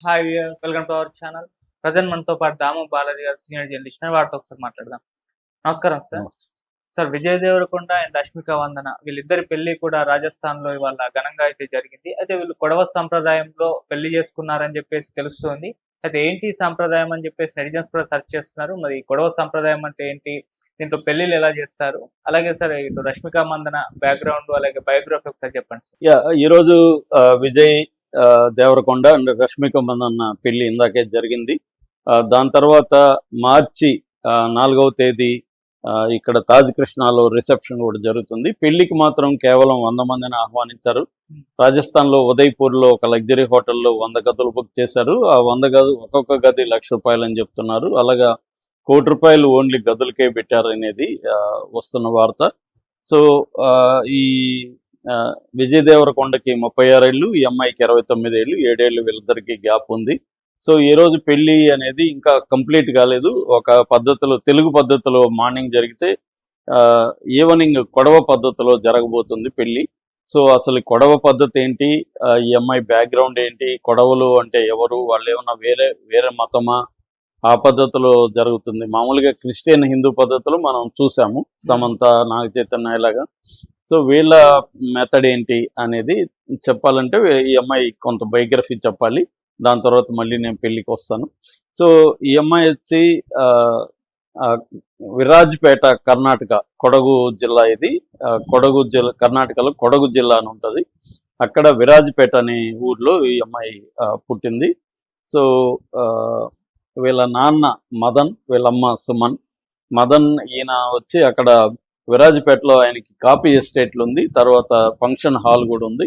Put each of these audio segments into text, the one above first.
Hi viewers, welcome to our channel. Present మనతో పాటు దాము బాలాజీ గారు సీనియర్ జర్నలిస్ట్ వారితో ఒకసారి మాట్లాడదాం. నమస్కారం సార్. నమస్తే. సార్, విజయ్ దేవరకొండ అండ్ రష్మిక వందన వీళ్ళిద్దరి పెళ్లి కూడా రాజస్థాన్ లో ఇవాళ ఘనంగా అయితే జరిగింది. అయితే వీళ్ళు కొడవ సంప్రదాయంలో పెళ్లి చేసుకున్నారని చెప్పేసి తెలుస్తుంది. అయితే ఏంటి ఈ సంప్రదాయం అని చెప్పేసి నెటిజన్స్ కూడా సెర్చ్ చేస్తున్నారు. మరి కొడవ సంప్రదాయం అంటే ఏంటి, దీంట్లో పెళ్లిళ్ళు ఎలా చేస్తారు, అలాగే సార్ ఇటు రష్మిక మందన బ్యాక్గ్రౌండ్ అలాగే బయోగ్రఫీ ఒకసారి చెప్పండి సార్. ఈరోజు విజయ్ దేవరకొండ అండ్ రష్మిక మందన్న పెళ్లి ఇందాకే జరిగింది. దాని తర్వాత మార్చి 4వ తేదీ ఇక్కడ తాజ్ కృష్ణాలో రిసెప్షన్ కూడా జరుగుతుంది. పెళ్లికి మాత్రం కేవలం 100 మందిని ఆహ్వానించారు. రాజస్థాన్లో ఉదయ్పూర్లో ఒక లగ్జరీ హోటల్లో 100 గదులు బుక్ చేశారు. ఆ 100 గదులు ఒక్కొక్క గది ₹1,00,000 అని చెప్తున్నారు. అలాగా ₹1,00,00,000 ఓన్లీ గదులకే పెట్టారు అనేది వస్తున్న వార్త. సో ఈ విజయ్ దేవరకొండకి 36 ఏళ్ళు, ఈ అమ్మాయికి 29 ఏళ్ళు, 7 ఏళ్ళు వీళ్ళిద్దరికి గ్యాప్ ఉంది. సో ఈ రోజు పెళ్లి అనేది ఇంకా కంప్లీట్ కాలేదు. ఒక పద్ధతిలో, తెలుగు పద్ధతిలో మార్నింగ్ జరిగితే ఈవినింగ్ కొడవ పద్ధతిలో జరగబోతుంది పెళ్లి. సో అసలు కొడవ పద్ధతి ఏంటి, ఈ అమ్మాయి బ్యాక్గ్రౌండ్ ఏంటి, కొడవలు అంటే ఎవరు, వాళ్ళు ఏమన్నా వేరే వేరే మతమా, ఆ పద్ధతిలో జరుగుతుంది. మామూలుగా క్రిస్టియన్ హిందూ పద్ధతిలో మనం చూసాము, సమంత, నాగ చైతన్య ఇలాగా. సో వీళ్ళ మెథడ్ ఏంటి అనేది చెప్పాలంటే ఈ అమ్మాయి కొంత బయోగ్రఫీ చెప్పాలి. దాని తర్వాత మళ్ళీ నేను పెళ్ళికి వస్తాను. సో ఈ అమ్మాయి వచ్చి విరాజ్పేట, కర్ణాటక, కొడగు జిల్లా ఇది. కొడగు జిల్లా, కర్ణాటకలో కొడగు జిల్లా అని ఉంటుంది. అక్కడ విరాజ్పేట అనే ఊర్లో ఈ అమ్మాయి పుట్టింది. సో వీళ్ళ నాన్న మదన్, వీళ్ళమ్మ సుమన్. మదన్ ఈయన వచ్చి అక్కడ విరాజ్పేటలో ఆయనకి కాపీ ఎస్టేట్లు ఉంది, తర్వాత ఫంక్షన్ హాల్ కూడా ఉంది.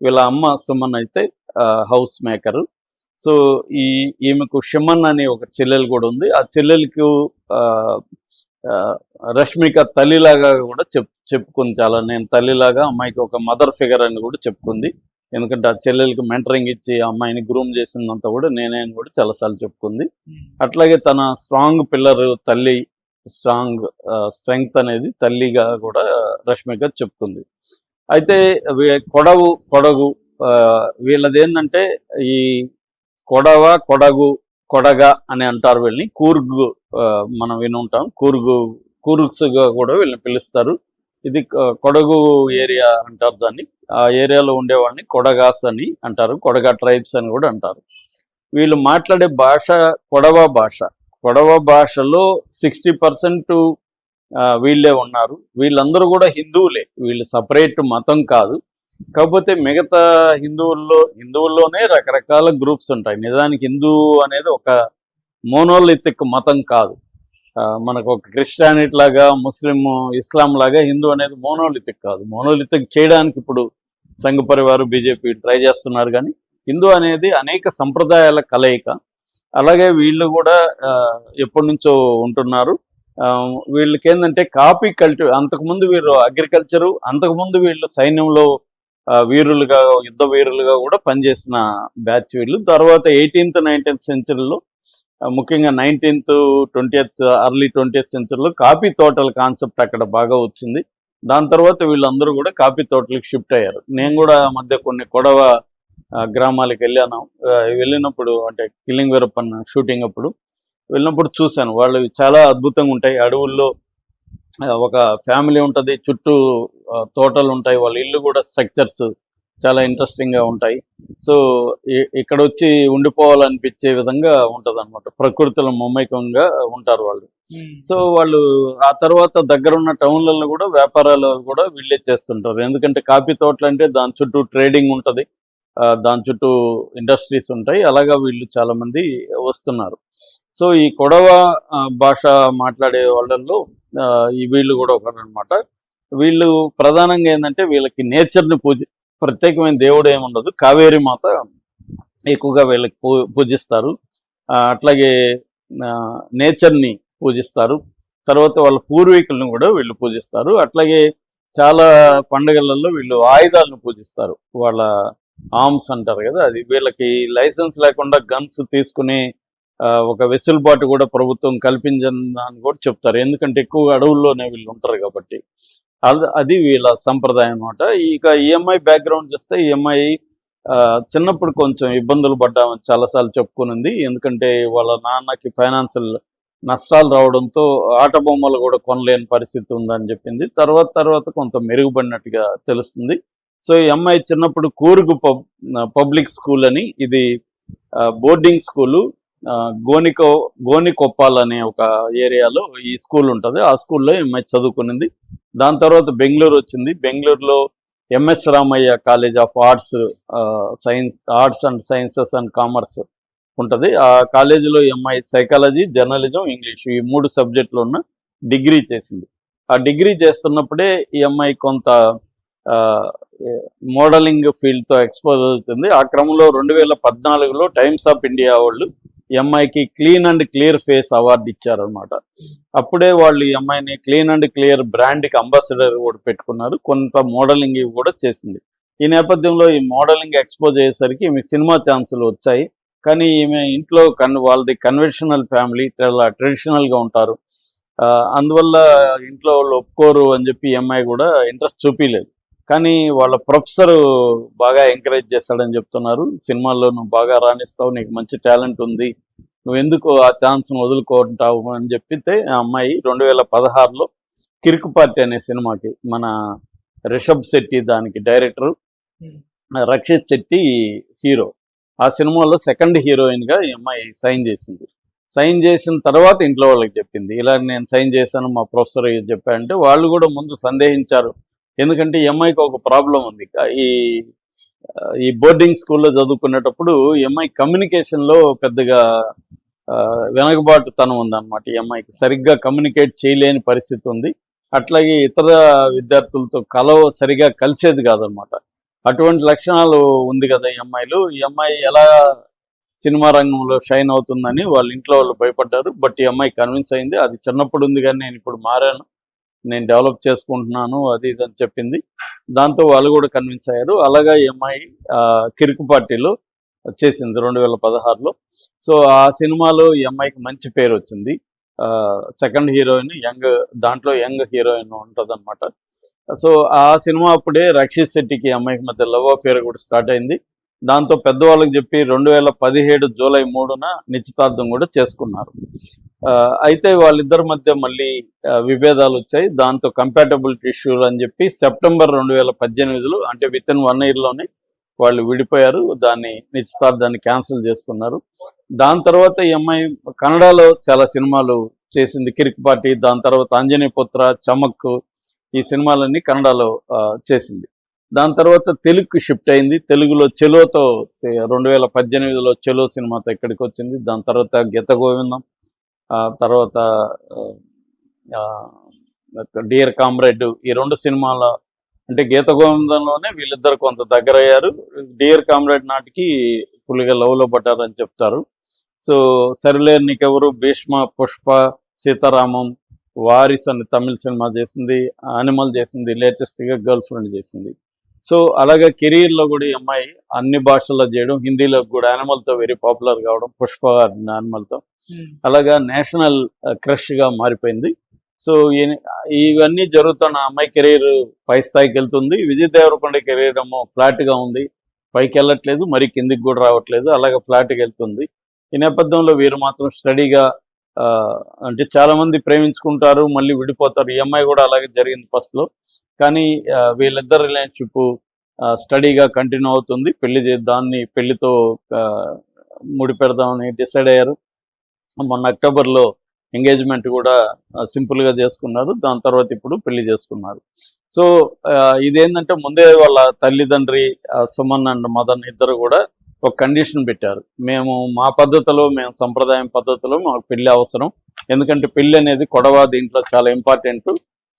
వీళ్ళ అమ్మ సుమన్ అయితే హౌస్ మేకరు. సో ఈమెకు షమన్ అనే ఒక చెల్లెలు కూడా ఉంది. ఆ చెల్లెలకు రష్మిక తల్లిలాగా కూడా చెప్పుకుంది. చాలా, నేను తల్లిలాగా అమ్మాయికి ఒక మదర్ ఫిగర్ అని కూడా చెప్పుకుంది. ఎందుకంటే ఆ చెల్లెలకి మెంటరింగ్ ఇచ్చి ఆ అమ్మాయిని గ్రూమ్ చేసిందంతా కూడా నేనే అని కూడా చాలాసార్లు చెప్పుకుంది. అట్లాగే తన స్ట్రాంగ్ పిల్లర్ తల్లి, స్ట్రెంగ్త్ అనేది తల్లిగా కూడా రష్మిక చెప్పుకుంది. అయితే కొడగు వీళ్ళది ఏంటంటే ఈ కొడవ, కొడగు, కొడగ అని అంటారు వీళ్ళని. కూర్గు మనం విని ఉంటాం, కూర్గ్స్గా కూడా వీళ్ళని పిలుస్తారు. ఇది కొడగు ఏరియా అంటారు దాన్ని. ఆ ఏరియాలో ఉండేవాళ్ళని కొడగాస్ అని అంటారు, కొడగా ట్రైబ్స్ అని కూడా అంటారు. వీళ్ళు మాట్లాడే భాష కొడవ భాష. కొడవ భాషలో 60% వీళ్ళే ఉన్నారు. వీళ్ళందరూ కూడా హిందువులే, వీళ్ళు సపరేట్ మతం కాదు. కాకపోతే మిగతా హిందువుల్లోనే రకరకాల గ్రూప్స్ ఉంటాయి. నిజానికి హిందూ అనేది ఒక మోనోలిథిక్ మతం కాదు. మనకు ఒక క్రిస్టియానిటీ లాగా, ఇస్లాం లాగా హిందూ అనేది మోనోలిథిక్ కాదు. మోనోలిథిక్ చేయడానికి ఇప్పుడు సంఘ పరివారు, బీజేపీ ట్రై చేస్తున్నారు. కానీ హిందూ అనేది అనేక సంప్రదాయాల కలయిక. అలాగే వీళ్ళు కూడా ఎప్పటి నుంచో ఉంటున్నారు. వీళ్ళకి ఏంటంటే కాపీ అంతకుముందు వీళ్ళు అగ్రికల్చరు, అంతకుముందు వీళ్ళు సైన్యంలో యుద్ధ వీరులుగా కూడా పనిచేసిన బ్యాచ్ వీళ్ళు. తర్వాత 18th 19th సెంచరీలో, ముఖ్యంగా 19th 20th ఎర్లీ 20th సెంచరీలో కాఫీ తోటల కాన్సెప్ట్ అక్కడ బాగా వచ్చింది. దాని తర్వాత వీళ్ళందరూ కూడా కాఫీ తోటలకు షిఫ్ట్ అయ్యారు. నేను కూడా మధ్య కొన్ని కొడవ గ్రామాలకు వెళ్ళినప్పుడు, అంటే కిల్లింగ్ వీరప్పన్ షూటింగ్ అప్పుడు వెళ్ళినప్పుడు చూశాను. వాళ్ళు చాలా అద్భుతంగా ఉంటాయి. అడవుల్లో ఒక ఫ్యామిలీ ఉంటుంది, చుట్టూ తోటలు ఉంటాయి, వాళ్ళ ఇల్లు కూడా స్ట్రక్చర్స్ చాలా ఇంట్రెస్టింగ్గా ఉంటాయి. సో ఇక్కడ వచ్చి ఉండిపోవాలనిపించే విధంగా ఉంటుంది అనమాట. ప్రకృతిలో మమైకంగా ఉంటారు వాళ్ళు. సో వాళ్ళు ఆ తర్వాత దగ్గరున్న టౌన్లలో కూడా వ్యాపారాలు కూడా వీళ్ళే చేస్తుంటారు. ఎందుకంటే కాఫీ తోటలు అంటే దాని చుట్టూ ట్రేడింగ్ ఉంటుంది, దాని చుట్టూ ఇండస్ట్రీస్ ఉంటాయి. అలాగా వీళ్ళు చాలామంది వస్తున్నారు. సో ఈ కొడవ భాష మాట్లాడే వాళ్ళల్లో వీళ్ళు కూడా ఒకరనమాట. వీళ్ళు ప్రధానంగా ఏంటంటే వీళ్ళకి నేచర్ని ప్రత్యేకమైన దేవుడు ఏముండదు, కావేరీ మాత ఎక్కువగా వీళ్ళకి పూజిస్తారు. అట్లాగే నేచర్ని పూజిస్తారు. తర్వాత వాళ్ళ పూర్వీకులను కూడా వీళ్ళు పూజిస్తారు. అట్లాగే చాలా పండుగలలో వీళ్ళు ఆయుధాలను పూజిస్తారు. వాళ్ళ ఆర్మ్స్ అంటారు కదా, అది వీళ్ళకి లైసెన్స్ లేకుండా గన్స్ తీసుకుని ఒక వెసులుబాటు కూడా ప్రభుత్వం కల్పించని కూడా చెప్తారు. ఎందుకంటే ఎక్కువ అడవుల్లోనే వీళ్ళు ఉంటారు కాబట్టి. అది వీళ్ళ సంప్రదాయం అనమాట. ఇక ఈఎంఐ బ్యాక్గ్రౌండ్ చూస్తే ఈఎంఐ చిన్నప్పుడు కొంచెం ఇబ్బందులు పడ్డామని చాలాసార్లు చెప్పుకునింది. ఎందుకంటే వాళ్ళ నాన్నకి ఫైనాన్షియల్ నష్టాలు రావడంతో ఆట బొమ్మలు కూడా కొనలేని పరిస్థితి ఉందని చెప్పింది. తర్వాత కొంత మెరుగుపడినట్టుగా తెలుస్తుంది. సో ఈ అమ్మాయి చిన్నప్పుడు కూరుగు పబ్లిక్ స్కూల్ అని, ఇది బోర్డింగ్ స్కూలు, గోనికొప్పాల్ అనే ఒక ఏరియాలో ఈ స్కూల్ ఉంటుంది. ఆ స్కూల్లో ఈ అమ్మాయి చదువుకునింది. దాని తర్వాత బెంగళూరు వచ్చింది. బెంగళూరులో MS Ramaiah college of arts and sciences and commerce ఉంటుంది. ఆ కాలేజీలో ఈ అమ్మాయి సైకాలజీ, జర్నలిజం, ఇంగ్లీష్ ఈ 3 సబ్జెక్టులు ఉన్న డిగ్రీ చేసింది. ఆ డిగ్రీ చేస్తున్నప్పుడే ఈ అమ్మాయి కొంత మోడలింగ్ ఫీల్డ్తో ఎక్స్పోజ్ అవుతుంది. ఆ క్రమంలో 2014లో టైమ్స్ ఆఫ్ ఇండియా వాళ్ళు ఈ అమ్మాయికి clean and clear face award ఇచ్చారనమాట. అప్పుడే వాళ్ళు ఈ అమ్మాయిని క్లీన్ అండ్ క్లియర్ బ్రాండ్కి అంబాసిడర్ కూడా పెట్టుకున్నారు. కొంత మోడలింగ్ కూడా చేసింది. ఈ నేపథ్యంలో ఈ మోడలింగ్ ఎక్స్పోజ్ అయ్యేసరికి ఈమె సినిమా ఛాన్సులు వచ్చాయి. కానీ ఈమె ఇంట్లో వాళ్ళది కన్వెన్షనల్ ఫ్యామిలీ, చాలా ట్రెడిషనల్గా ఉంటారు. అందువల్ల ఇంట్లో వాళ్ళు ఒప్పుకోరు అని చెప్పి ఈ అమ్మాయి కూడా ఇంట్రెస్ట్ చూపించలేదు. కానీ వాళ్ళ ప్రొఫెసర్ బాగా ఎంకరేజ్ చేస్తాడని చెప్తున్నారు. సినిమాల్లో నువ్వు బాగా రాణిస్తావు, నీకు మంచి టాలెంట్ ఉంది, నువ్వు ఎందుకు ఆ ఛాన్స్ను వదులుకుంటావు అని చెప్పితే ఆ అమ్మాయి 2016లో కిరుకు పార్టీ అనే సినిమాకి, మన రిషబ్ శెట్టి దానికి డైరెక్టరు, రక్షిత్ శెట్టి హీరో, ఆ సినిమాలో సెకండ్ హీరోయిన్గా ఈ అమ్మాయి సైన్ చేసింది. సైన్ చేసిన తర్వాత ఇంట్లో వాళ్ళకి చెప్పింది, ఇలా నేను సైన్ చేశాను మా ప్రొఫెసర్ చెప్పారంటే వాళ్ళు కూడా ముందు సందేహించారు. ఎందుకంటే ఈ అమ్మాయికి ఒక ప్రాబ్లం ఉంది. ఈ బోర్డింగ్ స్కూల్లో చదువుకునేటప్పుడు ఈ అమ్మాయి కమ్యూనికేషన్లో పెద్దగా వెనకబాటుతనం ఉందన్నమాట. ఈ అమ్మాయికి సరిగ్గా కమ్యూనికేట్ చేయలేని పరిస్థితి ఉంది. అట్లాగే ఇతర విద్యార్థులతో సరిగా కలిసేది కాదనమాట. అటువంటి లక్షణాలు ఉంది కదా ఈ అమ్మాయిలు. ఈ అమ్మాయి ఎలా సినిమా రంగంలో షైన్ అవుతుందని వాళ్ళ ఇంట్లో వాళ్ళు భయపడ్డారు. బట్ ఈ అమ్మాయి కన్విన్స్ అయింది. అది చిన్నప్పుడు ఉంది కానీ నేను ఇప్పుడు మారాను, నేను డెవలప్ చేసుకుంటున్నాను అది ఇది అని చెప్పింది. దాంతో వాళ్ళు కూడా కన్విన్స్ అయ్యారు. అలాగా ఈ అమ్మాయి కిరుకు పార్టీలో చేసింది 2016లో. సో ఆ సినిమాలో ఈ అమ్మాయికి మంచి పేరు వచ్చింది. సెకండ్ హీరోయిన్ దాంట్లో యంగ్ హీరోయిన్ ఉంటుంది అనమాట. సో ఆ సినిమా అప్పుడే రక్షిత్ శెట్టికి అమ్మాయికి మధ్య లవ్ అఫేర్ కూడా స్టార్ట్ అయింది. దాంతో పెద్దవాళ్ళకి చెప్పి 2017 జూలై 3న నిశ్చితార్థం కూడా చేసుకున్నారు. అయితే వాళ్ళిద్దరి మధ్య మళ్ళీ విభేదాలు వచ్చాయి. దాంతో కంపాటబిలిటీ ఇష్యూలు అని చెప్పి సెప్టెంబర్ 2018లో, అంటే విత్ ఇన్ 1 ఇయర్లోనే వాళ్ళు విడిపోయారు. నిశ్చితార్థాన్ని క్యాన్సిల్ చేసుకున్నారు. దాని తర్వాత ఈ అమ్మాయి కన్నడలో చాలా సినిమాలు చేసింది. కిరిక్ పార్టీ, దాని తర్వాత ఆంజనేయ పుత్ర, చమక్, ఈ సినిమాలన్నీ కన్నడలో చేసింది. దాని తర్వాత తెలుగుకి షిఫ్ట్ అయింది. తెలుగులో చెలోతో 2018లో చెలో సినిమాతో ఇక్కడికి వచ్చింది. దాని తర్వాత గీత గోవిందం, తర్వాత డియర్ కామ్రేడ్, ఈ 2 సినిమాల, అంటే గీత గోవిందంలోనే వీళ్ళిద్దరు కొంత దగ్గర అయ్యారు. డియర్ కామ్రేడ్ నాటికి ఫుల్గా లవ్లో పడ్డారని చెప్తారు. సో సరిలేరు నీకెవరు, భీష్మ, పుష్ప, సీతారామం, వారిస్ అని తమిళ సినిమా చేసింది, యానిమల్ చేసింది, లేటెస్ట్గా గర్ల్ ఫ్రెండ్ చేసింది. సో అలాగే కెరీర్లో కూడా ఈ అమ్మాయి అన్ని భాషల్లో చేయడం, హిందీలో కూడా యానిమల్తో వెరీ పాపులర్ కావడం, పుష్ప యానిమల్తో, అలాగా నేషనల్ క్రష్గా మారిపోయింది. సో ఇవన్నీ జరుగుతున్న అమ్మాయి కెరీర్ పై స్థాయికి వెళ్తుంది. విజయ్ దేవరకొండ కెరీర్ ఏమో ఫ్లాట్గా ఉంది, పైకి వెళ్ళట్లేదు, మరి కిందికి కూడా రావట్లేదు, అలాగే ఫ్లాట్కి వెళ్తుంది. ఈ నేపథ్యంలో వీరు మాత్రం స్టడీగా, అంటే చాలామంది ప్రేమించుకుంటారు మళ్ళీ విడిపోతారు. ఈ అమ్మాయి కూడా అలాగే జరిగింది ఫస్ట్లో. కానీ వీళ్ళిద్దరు రిలేషన్షిప్ స్టడీగా కంటిన్యూ అవుతుంది. పెళ్లితో ముడిపెడదామని డిసైడ్ అయ్యారు. మొన్న అక్టోబర్లో ఎంగేజ్మెంట్ కూడా సింపుల్గా చేసుకున్నారు. దాని తర్వాత ఇప్పుడు పెళ్లి చేసుకున్నారు. సో ఇదేంటంటే ముందే వాళ్ళ తల్లిదండ్రి సుమన్ అండ్ మదన్ ఇద్దరు కూడా ఒక కండిషన్ పెట్టారు. మా పద్ధతిలో, సంప్రదాయం పద్ధతిలో మాకు పెళ్లి అవసరం, ఎందుకంటే పెళ్లి అనేది కొడవ, దీంట్లో చాలా ఇంపార్టెంట్.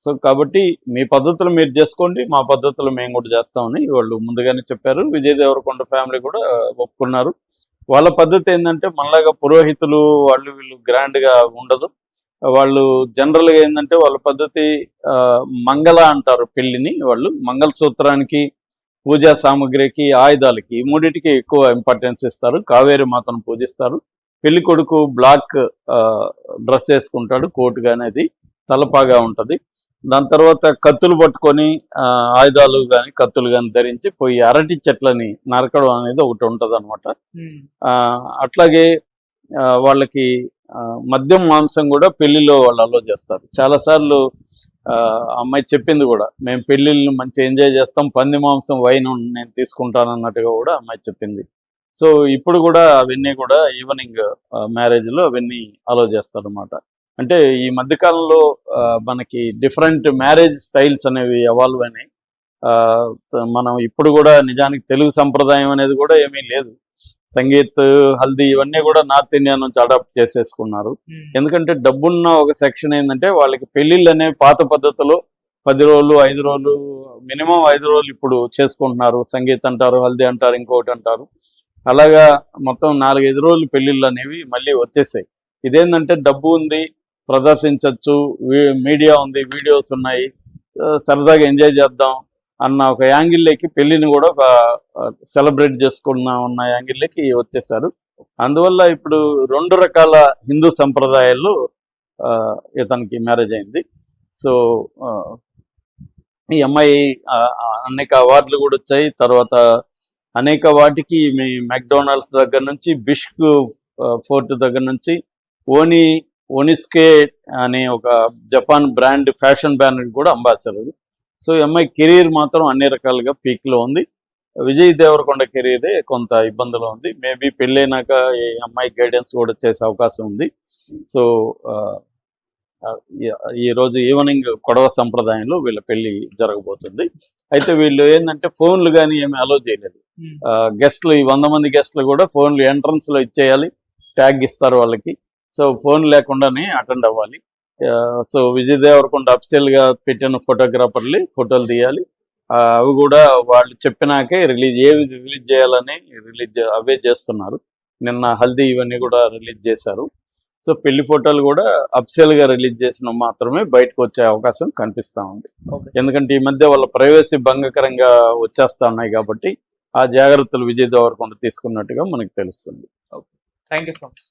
సో కాబట్టి మీ పద్ధతులు మీరు చేసుకోండి, మా పద్ధతులు మేము కూడా చేస్తామని వాళ్ళు ముందుగానే చెప్పారు. విజయ్ దేవరకొండ ఫ్యామిలీ కూడా ఒప్పుకున్నారు. వాళ్ళ పద్ధతి ఏంటంటే మనలాగా పురోహితులు వీళ్ళు గ్రాండ్గా ఉండదు. వాళ్ళు జనరల్గా ఏంటంటే వాళ్ళ పద్ధతి మంగళ అంటారు పెళ్లిని. వాళ్ళు మంగళసూత్రానికి, పూజా సామాగ్రికి, ఆయుధాలకి, ఈ 3టికి ఎక్కువ ఇంపార్టెన్స్ ఇస్తారు. కావేరి మాతను పూజిస్తారు. పెళ్లి కొడుకు బ్లాక్ డ్రెస్ వేసుకుంటాడు, కోటుగా అనేది తలపాగా ఉంటుంది. దాని తర్వాత కత్తులు పట్టుకొని ఆయుధాలు కానీ కత్తులు కానీ ధరించి పోయి అరటి చెట్లని నరకడం అనేది ఒకటి ఉంటుంది అనమాట. అట్లాగే వాళ్ళకి మద్యం మాంసం కూడా పెళ్లిలో వాళ్ళు అలో చేస్తారు. చాలాసార్లు అమ్మాయి చెప్పింది కూడా, మేము పెళ్ళిళ్ళు మంచి ఎంజాయ్ చేస్తాం, పంది మాంసం వైన్ నేను తీసుకుంటాను అన్నట్టుగా కూడా అమ్మాయి చెప్పింది. సో ఇప్పుడు కూడా అవన్నీ కూడా ఈవినింగ్ మ్యారేజ్లో అవన్నీ అలో చేస్తారు అనమాట. అంటే ఈ మధ్యకాలంలో మనకి డిఫరెంట్ మ్యారేజ్ స్టైల్స్ అనేవి ఎవాల్వ్ అయినాయి. మనం ఇప్పుడు కూడా నిజానికి తెలుగు సంప్రదాయం అనేది కూడా ఏమీ లేదు. సంగీత్, హల్దీ ఇవన్నీ కూడా నార్త్ ఇండియా నుంచి అడాప్ట్ చేసేసుకున్నారు. ఎందుకంటే డబ్బున్న ఒక సెక్షన్ ఏంటంటే వాళ్ళకి పెళ్ళిళ్ళు అనేవి పాత పద్ధతిలో 10 రోజులు 5 రోజులు మినిమం 5 రోజులు ఇప్పుడు చేసుకుంటున్నారు. సంగీత్ అంటారు, హల్దీ అంటారు, ఇంకొకటి అంటారు. అలాగా మొత్తం 4-5 రోజులు పెళ్ళిళ్ళు అనేవి మళ్ళీ వచ్చేసాయి. ఇదేంటంటే డబ్బు ఉంది, ప్రదర్శించవచ్చు, మీడియా ఉంది, వీడియోస్ ఉన్నాయి, సరదాగా ఎంజాయ్ చేద్దాం అన్న ఒక యాంగిల్లోకి పెళ్ళిని కూడా ఒక సెలబ్రేట్ ఉన్న యాంగిల్లోకి వచ్చేసారు. అందువల్ల ఇప్పుడు 2 రకాల హిందూ సంప్రదాయాలు ఇతనికి మ్యారేజ్ అయింది. సో ఈ అమ్మాయి అనేక అవార్డులు కూడా వచ్చాయి. తర్వాత అనేక వాటికి మీ మెక్డొనాల్డ్స్ దగ్గర నుంచి, బిష్క్ ఫోర్ట్ దగ్గర నుంచి, ఓనిస్కే అనే ఒక జపాన్ బ్రాండ్ ఫ్యాషన్ బ్రాండ్ కూడా అంబాసిడర్. సో ఈ అమ్మాయి కెరీర్ మాత్రం అన్ని రకాలుగా పీక్లో ఉంది. విజయ్ దేవరకొండ కెరీరే కొంత ఇబ్బందులో ఉంది. మేబీ పెళ్ళైనాక ఈ అమ్మాయి గైడెన్స్ కూడా చేసే అవకాశం ఉంది. సో ఈరోజు ఈవినింగ్ కొడవ సంప్రదాయంలో వీళ్ళ పెళ్లి జరగబోతుంది. అయితే వీళ్ళు ఏంటంటే ఫోన్లు కానీ ఏమి అలో చేయలేదు. గెస్ట్లు, ఈ 100 మంది గెస్ట్లు కూడా ఫోన్లు ఎంట్రన్స్లో ఇచ్చేయాలి, ట్యాగ్ ఇస్తారు వాళ్ళకి. సో ఫోన్ లేకుండానే అటెండ్ అవ్వాలి. సో విజయ్ దేవరకొండ అఫిషియల్గా పెట్టిన ఫోటోగ్రాఫర్లు ఫోటోలు తీయాలి. అవి కూడా వాళ్ళు చెప్పినాకే రిలీజ్ చేయాలని అవే చేస్తున్నారు. నిన్న హల్దీ ఇవన్నీ కూడా రిలీజ్ చేశారు. సో పెళ్లి ఫోటోలు కూడా అఫిషియల్గా రిలీజ్ చేసిన మాత్రమే బయటకు వచ్చే అవకాశం కనిపిస్తూ ఉంది. ఎందుకంటే ఈ మధ్య వాళ్ళ ప్రైవసీ భంగకరంగా వచ్చేస్తా ఉన్నాయి కాబట్టి ఆ జాగ్రత్తలు విజయ్ దేవరకొండ తీసుకున్నట్టుగా మనకు తెలుస్తుంది. Thank you so much.